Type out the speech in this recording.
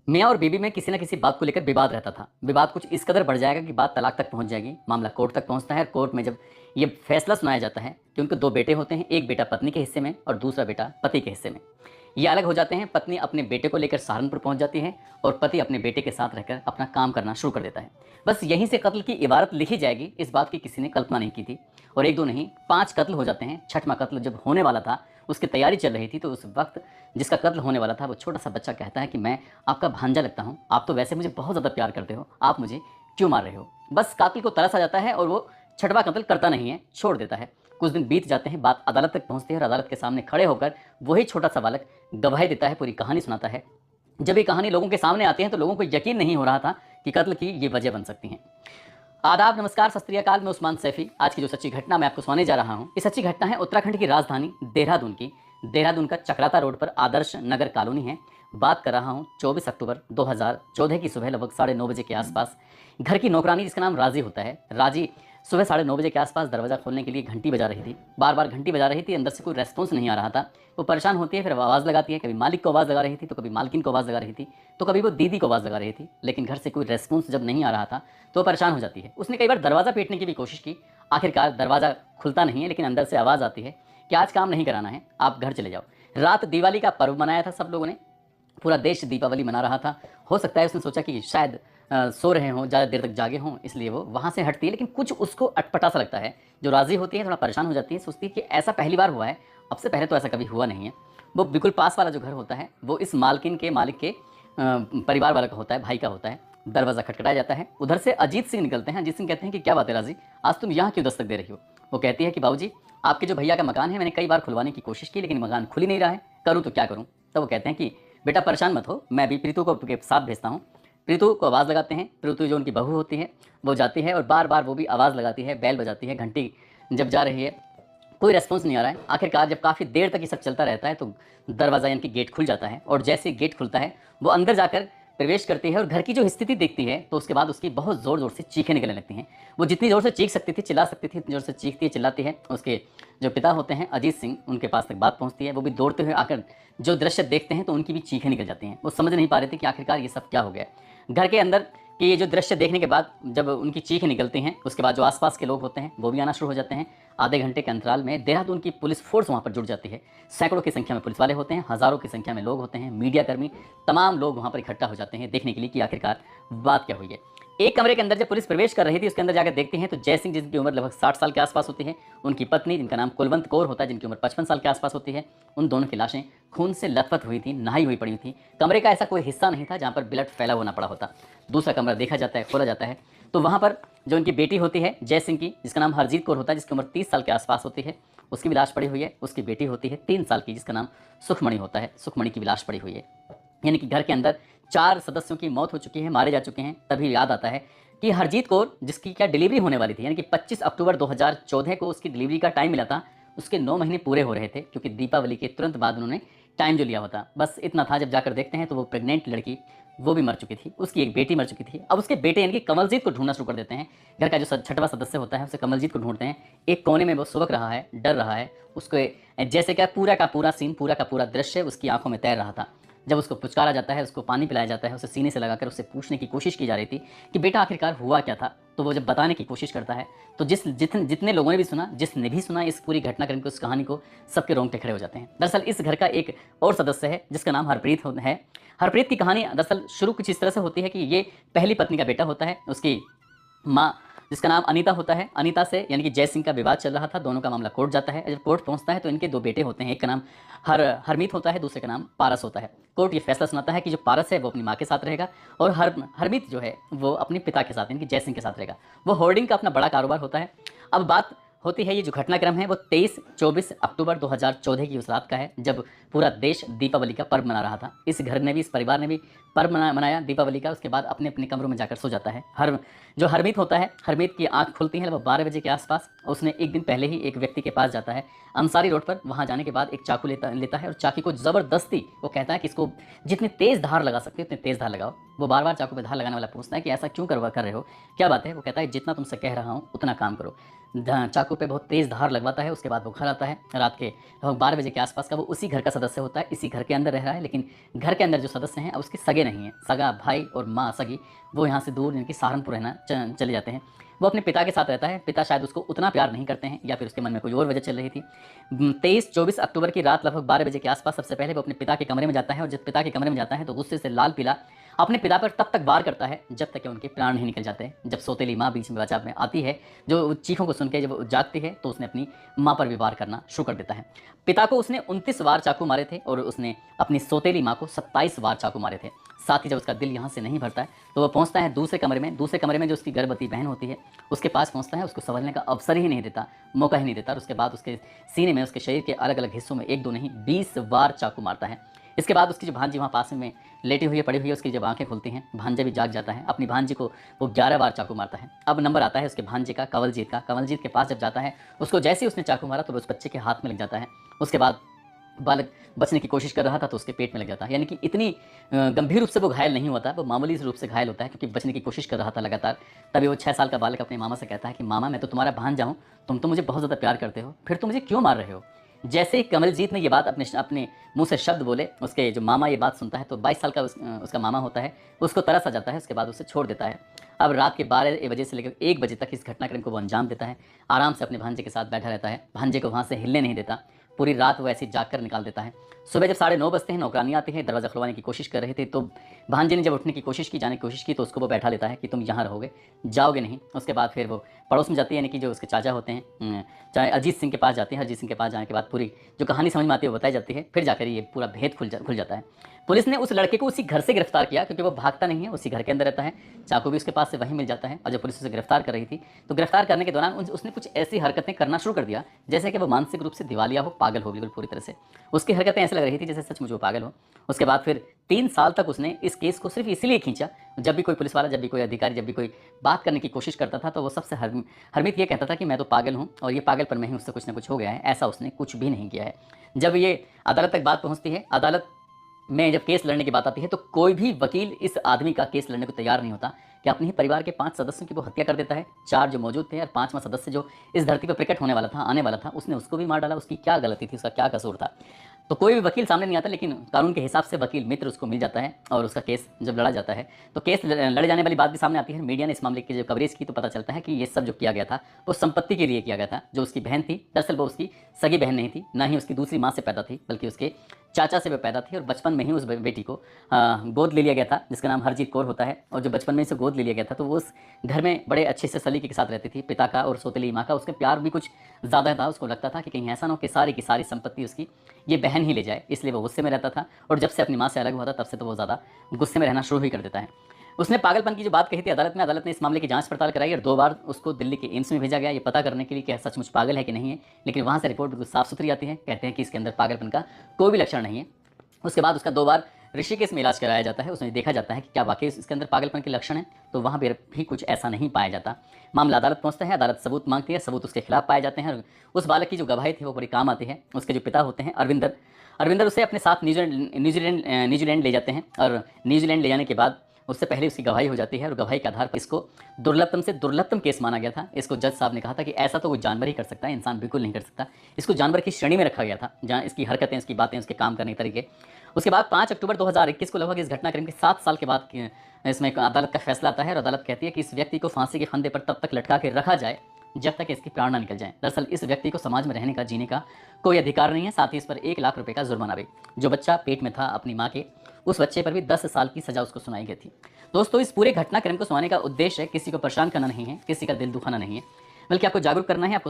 मियाँ और बीवी में किसी न किसी बात को लेकर विवाद रहता था। विवाद कुछ इस कदर बढ़ जाएगा कि बात तलाक तक पहुँच जाएगी। मामला कोर्ट तक पहुँचता है और कोर्ट में जब ये फैसला सुनाया जाता है कि उनको 2 बेटे होते हैं, एक बेटा पत्नी के हिस्से में और दूसरा बेटा पति के हिस्से में। ये अलग हो जाते हैं। पत्नी अपने बेटे को लेकर सहारनपुर पहुँच जाती है और पति अपने बेटे के साथ रहकर अपना काम करना शुरू कर देता है। बस यहीं से कत्ल की इबारत लिखी जाएगी, इस बात की किसी ने कल्पना नहीं की थी। और 1-2 नहीं, 5 कत्ल हो जाते हैं। 6वां कत्ल जब होने वाला था, उसकी तैयारी चल रही थी, तो उस वक्त जिसका कत्ल होने वाला था वो छोटा-सा बच्चा कहता है कि मैं आपका भांजा लगता हूँ, आप तो वैसे मुझे बहुत ज़्यादा प्यार करते हो, आप मुझे क्यों मार रहे हो? बस कातिल को तरस आ जाता है और वो 6वां कत्ल करता नहीं है, छोड़ देता है। कुछ दिन बीत जाते हैं, बात अदालत तक पहुँचती है और अदालत के सामने खड़े होकर वही छोटा-सा बालक गवाही देता है, पूरी कहानी सुनाता है। जब ये कहानी लोगों के सामने आती है तो लोगों को यकीन नहीं हो रहा था कि कत्ल की ये वजह बन सकती है। आदाब, नमस्कार, सत श्री अकाल। मैं उस्मान सैफी। आज की जो सच्ची घटना मैं आपको सुनाने जा रहा हूँ, ये सच्ची घटना है उत्तराखंड की राजधानी देहरादून की। देहरादून का चकराता रोड पर आदर्श नगर कॉलोनी है। बात कर रहा हूँ 24 अक्टूबर 2014 की सुबह लगभग 9:30 बजे के आसपास। घर की नौकरानी जिसका नाम राजी होता है, राजी सुबह 9:30 बजे के आसपास दरवाज़ा खोलने के लिए घंटी बजा रही थी। बार बार घंटी बजा रही थी, अंदर से कोई रेस्पॉन्स नहीं आ रहा था। वो परेशान होती है, फिर आवाज़ लगाती है। कभी मालिक को आवाज़ लगा रही थी, तो कभी मालकिन को आवाज़ लगा रही थी, तो कभी वो दीदी को आवाज़ लगा रही थी। लेकिन घर से कोई रेस्पॉन्स जब नहीं आ रहा था तो वो परेशान हो जाती है। उसने कई बार दरवाज़ा पीटने की भी कोशिश की। आखिरकार दरवाज़ा खुलता नहीं है, लेकिन अंदर से आवाज़ आती है कि आज काम नहीं कराना है, आप घर चले जाओ। रात दिवाली का पर्व मनाया था सब लोगों ने, पूरा देश दीपावली मना रहा था। हो सकता है उसने सोचा कि शायद सो रहे हों, ज़्यादा देर तक जागे हों, इसलिए वो वहाँ से हटती है। लेकिन कुछ उसको अटपटा सा लगता है। जो राज़ी होती है थोड़ा परेशान हो जाती है, सोचती है कि ऐसा पहली बार हुआ है, अब से पहले तो ऐसा कभी हुआ नहीं है। वो बिल्कुल पास वाला जो घर होता है वो इस मालकिन के मालिक के परिवार वाला का होता है, भाई का होता है। दरवाज़ा खटखटाया जाता है। उधर से अजीत सिंह निकलते हैं। अजीत सिंह कहते हैं कि क्या बात है राज़ी, आज तुम यहाँ क्यों दस्तक दे रही हो? वो कहती है कि बाबूजी, आपके जो भैया का मकान है मैंने कई बार खुलवाने की कोशिश की, लेकिन मकान खुल ही नहीं रहा है, करूँ तो क्या करूँ? तब वो कहते हैं कि बेटा परेशान मत हो, मैं अभी प्रीतु को आपके साथ भेजता हूँ। प्रीतु को आवाज़ लगाते हैं। प्रीतु जो उनकी बहू होती है वो जाती है और बार बार वो भी आवाज़ लगाती है, बेल बजाती है। घंटी जब जा रही है, कोई रेस्पॉन्स नहीं आ रहा है। आखिरकार जब काफ़ी देर तक ये सब चलता रहता है तो दरवाज़ा यानी कि गेट खुल जाता है और जैसे ही गेट खुलता है वो अंदर जाकर प्रवेश करती है और घर की जो स्थिति देखती है तो उसके बाद उसकी बहुत ज़ोर ज़ोर से चीखें निकलने लगती हैं। वो जितनी ज़ोर से चीख सकती थी, चिल्ला सकती थी, इतनी ज़ोर से चीखती है, चिल्लाती है। उसके जो पिता होते हैं अजीत सिंह, उनके पास तक बात पहुंचती है। वो भी दौड़ते हुए आकर जो दृश्य देखते हैं तो उनकी भी चीखें निकल जाती हैं। वो समझ नहीं पा रहे थे कि आखिरकार ये सब क्या हो गया। घर के अंदर कि ये जो दृश्य देखने के बाद जब उनकी चीखें निकलती हैं, उसके बाद जो आसपास के लोग होते हैं वो भी आना शुरू हो जाते हैं। आधे घंटे के अंतराल में देहरादून की पुलिस फोर्स वहाँ पर जुड़ जाती है। सैकड़ों की संख्या में पुलिस वाले होते हैं, हज़ारों की संख्या में लोग होते हैं, मीडिया कर्मी, तमाम लोग वहाँ पर इकट्ठा हो जाते हैं देखने के लिए कि आखिरकार बात क्या हुई है। एक कमरे के अंदर जब पुलिस प्रवेश कर रही थी, उसके अंदर जाकर देखते हैं तो जय सिंह, जिनकी उम्र लगभग 60 साल के आसपास होती है, उनकी पत्नी जिनका नाम कुलवंत कौर होता है, जिनकी उम्र 55 साल के आसपास होती है, उन दोनों की लाशें खून से लथपथ हुई थी, नहाई हुई पड़ी थी। कमरे का ऐसा कोई हिस्सा नहीं था जहाँ पर ब्लड फैला हुआ ना पड़ा होता। दूसरा कमरा देखा जाता है, खोला जाता है तो वहाँ पर जो उनकी बेटी होती है जय सिंह की, जिसका नाम हरजीत कौर होता है, जिसकी उम्र 30 साल के आसपास होती है, उसकी भी लाश पड़ी हुई है। उसकी बेटी होती है 3 साल की, जिसका नाम सुखमणि होता है, सुखमणि की भी लाश पड़ी हुई है। यानी कि घर के अंदर 4 सदस्यों की मौत हो चुकी है, मारे जा चुके हैं। तभी याद आता है कि हरजीत कौर, जिसकी क्या डिलीवरी होने वाली थी, यानी कि 25 अक्टूबर 2014 को उसकी डिलीवरी का टाइम मिला था, उसके 9 महीने पूरे हो रहे थे, क्योंकि दीपावली के तुरंत बाद उन्होंने टाइम जो लिया होता, बस इतना था। जब जाकर देखते हैं तो वो प्रेग्नेंट लड़की वो भी मर चुकी थी, उसकी एक बेटी मर चुकी थी। अब उसके बेटे यानी कि कमलजीत को ढूंढना शुरू कर देते हैं। घर का जो 6वां सदस्य होता है उसे कमलजीत को ढूंढते हैं। एक कोने में वो सुबक रहा है, डर रहा है। उसको जैसे क्या पूरा का पूरा सीन, पूरा का पूरा दृश्य उसकी आंखों में तैर रहा था। जब उसको पुचकारा जाता है, उसको पानी पिलाया जाता है, उसे सीने से लगाकर उससे पूछने की कोशिश की जा रही थी कि बेटा आखिरकार हुआ क्या था, तो वो जब बताने की कोशिश करता है तो जितने लोगों ने भी सुना, जिसने भी सुना इस पूरी घटनाक्रम को, इस कहानी को, सबके रोंगटे खड़े हो जाते हैं। दरअसल इस घर का एक और सदस्य है जिसका नाम हरप्रीत है। हरप्रीत की कहानी दरअसल शुरू कुछ इस तरह से होती है कि ये पहली पत्नी का बेटा होता है। उसकी माँ, जिसका नाम अनीता होता है, अनीता से यानी कि जय सिंह का विवाद चल रहा था। दोनों का मामला कोर्ट जाता है। जब कोर्ट पहुंचता है तो इनके 2 बेटे होते हैं। एक का नाम हरमीत होता है, दूसरे का नाम पारस होता है। कोर्ट ये फैसला सुनाता है कि जो पारस है वो अपनी माँ के साथ रहेगा और हरमीत जो है वो अपने पिता के साथ यानी कि जय सिंह के साथ रहेगा। वो होर्डिंग का अपना बड़ा कारोबार होता है। अब बात होती है, ये जो घटनाक्रम है वो 23-24 अक्टूबर 2014 की उस रात का है, जब पूरा देश दीपावली का पर्व मना रहा था। इस घर ने भी, इस परिवार ने भी पर्व मनाया दीपावली का। उसके बाद अपने अपने कमरों में जाकर सो जाता है। जो हरमीत होता है, हरमीत की आंख खुलती है लगभग 12 बजे के आसपास। उसने एक दिन पहले ही एक व्यक्ति के पास जाता है अंसारी रोड पर। वहाँ जाने के बाद एक चाकू लेता है और चाकू को ज़बरदस्ती, वो कहता है कि इसको जितनी तेज़ धार लगा सकते हो उतनी तेज़ धार लगाओ। वो बार बार चाकू पे धार लगाने वाला पूछता है कि ऐसा क्यों कर रहे हो, क्या बात है? वो कहता है जितना तुमसे कह रहा हूँ उतना काम करो। चाकू पे बहुत तेज़ धार लगवाता है। उसके बाद वो घर आता है रात के लगभग 12 बजे के आसपास का। वो उसी घर का सदस्य होता है, इसी घर के अंदर रह रहा है, लेकिन घर के अंदर जो सदस्य हैं उसके सगे नहीं हैं। सगा भाई और माँ सगी वो यहाँ से दूर, यानी कि सहारनपुर रहना चले जाते हैं। वो अपने पिता के साथ रहता है। पिता शायद उसको उतना प्यार नहीं करते हैं या फिर उसके मन में कोई और वजह चल रही थी। 23-24 अक्टूबर की रात लगभग 12 बजे के आसपास सबसे पहले वो अपने पिता के कमरे में जाता है, और जब पिता के कमरे में जाता है तो गुस्से से लाल पीला अपने पिता पर तब तक वार करता है जब तक कि उनके प्राण नहीं निकल जाते। जब सौतेली माँ बीच में बचाव में आती है, जो चीखों को सुन के जब वो जागती है, तो उसने अपनी माँ पर भी वार करना शुरू कर देता है। पिता को उसने 29 वार चाकू मारे थे और उसने अपनी सौतेली माँ को 27 वार चाकू मारे थे। साथ ही जब उसका दिल यहाँ से नहीं भरता है तो वह पहुँचता है दूसरे कमरे में जो उसकी गर्भवती बहन होती है उसके पास पहुँचता है। उसको संभलने का अवसर ही नहीं देता, मौका ही नहीं देता। और उसके बाद उसके सीने में, उसके शरीर के अलग अलग हिस्सों में 1-2 नहीं 20 वार चाकू मारता है। इसके बाद उसकी जो भांजी वहाँ पास में लेटी हुई है, पड़ी हुई है, उसकी जब आंखें खुलती हैं, भांजा भी जाग जाता है। अपनी भांजी को वो 11 बार चाकू मारता है। अब नंबर आता है उसके भांजे का, कंवलजीत का। कंवलजीत के पास जब जाता है, उसको जैसे ही उसने चाकू मारा तो उस बच्चे के हाथ में लग जाता है। उसके बाद बालक बचने की कोशिश कर रहा था तो उसके पेट में लग जाता है। यानी कि इतनी गंभीर रूप से वो घायल नहीं होता, वो मामूली रूप से घायल होता है, क्योंकि बचने की कोशिश कर रहा था लगातार। तभी वो 6 साल का बालक अपने मामा से कहता है कि मामा, मैं तो तुम्हारा भांजा हूँ, तुम तो मुझे बहुत ज़्यादा प्यार करते हो, फिर तुम मुझे क्यों मार रहे हो। जैसे ही कमलजीत ने ये बात अपने मुंह से शब्द बोले, उसके जो मामा ये बात सुनता है तो 22 साल का उसका मामा होता है, उसको तरस आ जाता है। उसके बाद उसे छोड़ देता है। अब रात के 12 बजे से लेकर 1 बजे तक इस घटनाक्रम को वो अंजाम देता है। आराम से अपने भांजे के साथ बैठा रहता है, भांजे को वहाँ से हिलने नहीं देता। पूरी रात वो ऐसे ही जाग कर निकाल देता है। सुबह जब 9:30 बजते हैं, नौकरानी आती है, दरवाज़ा खुलवाने की कोशिश कर रहे थे, तो भांजे ने जब उठने की कोशिश की, जाने की कोशिश की, तो उसको वो बैठा लेता है कि तुम यहाँ रहोगे, जाओगे नहीं। उसके बाद फिर वो पड़ोस में जाती है, यानी कि जो उसके चाचा होते हैं, चाहे अजीत सिंह के पास जाती है। अजीत सिंह के पास जाने के बाद पूरी जो कहानी समझ में आती है वो बताई जाती है। फिर जाकर ये पूरा भेद खुल जाता है। पुलिस ने उस लड़के को उसी घर से गिरफ्तार किया, क्योंकि वो भागता नहीं है, उसी घर के अंदर रहता है। चाकू भी उसके पास से वहीं मिल जाता है। और जब पुलिस उसे गिरफ्तार कर रही थी तो गिरफ्तार करने के दौरान उसने कुछ ऐसी हरकतें करना शुरू कर दिया जैसे कि वो मानसिक रूप से दिवालिया हो, पागल हो, बिल्कुल पूरी तरह से। उसकी हरकतें ऐसे लग रही थी जैसे सचमुच वो पागल हो। उसके बाद फिर 3 साल तक उसने इस केस को सिर्फ इसलिए खींचा, जब भी कोई पुलिस वाला, जब भी कोई अधिकारी, जब भी कोई बात करने की कोशिश करता था तो वो सबसे हरमित ये कहता था कि मैं तो पागल हूँ और ये पागलपन में ही उससे कुछ ना कुछ हो गया है। ऐसा उसने कुछ भी नहीं किया है। जब ये अदालत तक बात पहुँचती है, अदालत में जब केस लड़ने की बात आती है, तो कोई भी वकील इस आदमी का केस लड़ने को तैयार नहीं होता कि अपने ही परिवार के 5 सदस्यों की वो हत्या कर देता है। 4 जो मौजूद थे और 5वां सदस्य जो इस धरती पर प्रकट होने वाला था, आने वाला था, उसने उसको भी मार डाला। उसकी क्या गलती थी, उसका क्या कसूर था। तो कोई भी वकील सामने नहीं आता, लेकिन कानून के हिसाब से वकील मित्र उसको मिल जाता है और उसका केस जब लड़ा जाता है तो केस लड़े जाने वाली बात भी सामने आती है। मीडिया ने इस मामले की जब कवरेज की तो पता चलता है कि ये सब जो किया गया था वो संपत्ति के लिए किया गया था। जो उसकी बहन थी, दरअसल वो उसकी सगी बहन नहीं थी, ना ही उसकी दूसरी माँ से पैदा थी, बल्कि उसके चाचा से वो पैदा थी। और बचपन में ही उस बेटी को गोद ले लिया गया था, जिसका नाम हरजीत कौर होता है। और जो बचपन में इसे गोद ले लिया गया था तो वो उस घर में बड़े अच्छे से सलीके के साथ रहती थी। पिता का और सौतेली माँ का उसके प्यार भी कुछ ज़्यादा था। उसको लगता था कि कहीं ऐसा ना हो कि सारी की सारी संपत्ति उसकी ये बहन ही ले जाए, इसलिए वो गुस्से में रहता था। और जब से अपनी माँ से अलग हुआ था तब से तो वो ज़्यादा गुस्से में रहना शुरू ही कर देता है। उसने पागलपन की जो बात कही थी अदालत में, अदालत ने इस मामले की जांच पड़ताल कराई और 2 बार उसको दिल्ली के एम्स में भेजा गया, ये पता करने के लिए कि सचमुच पागल है कि नहीं है। लेकिन वहाँ से रिपोर्ट बिल्कुल साफ सुथरी आती है, कहते हैं कि इसके अंदर पागलपन का कोई भी लक्षण नहीं है। उसके बाद उसका 2 बार ऋषिकेश में इलाज कराया जाता है। उसमें देखा जाता है कि क्या वाकई इसके अंदर पागलपन के लक्षण हैं, तो वहाँ भी कुछ ऐसा नहीं पाया जाता। मामला अदालत पहुँचता है, अदालत सबूत मांगती है, सबूत उसके खिलाफ पाए जाते हैं। और उस बालक की जो गवाही थी वो बड़ी काम आती है। उसके जो पिता होते हैं अरविंदर उसे अपने साथ न्यूजीलैंड ले जाते हैं। और न्यूजीलैंड ले जाने के बाद उससे पहले उसकी गवाही हो जाती है और गवाही के आधार पर इसको दुर्लभतम से दुर्लभतम केस माना गया था। इसको जज साहब ने कहा था कि ऐसा तो कोई जानवर ही कर सकता है, इंसान बिल्कुल नहीं कर सकता। इसको जानवर की श्रेणी में रखा गया था, जहाँ इसकी हरकतें, इसकी बातें, उसके काम करने के तरीके। उसके बाद 5 अक्टूबर 2021 को लगभग इस घटनाक्रम के 7 साल के बाद इसमें अदालत का फैसला आता है। और अदालत कहती है कि इस व्यक्ति को फांसी के फंदे पर तब तक लटका के रखा जाए जब तक इसके प्राण ना निकल जाए। दरअसल इस व्यक्ति को समाज में रहने का, जीने का कोई अधिकार नहीं है। साथ ही इस पर 1 लाख रुपए का जुर्माना भी। जो बच्चा पेट में था अपनी माँ के, उस बच्चे पर भी 10 साल की सजा उसको सुनाई गई थी। दोस्तों, इस पूरे घटनाक्रम को सुनाने का उद्देश्य किसी को परेशान करना नहीं है, किसी का दिल दुखाना नहीं है, बल्कि आपको जागरूक करना है, आपको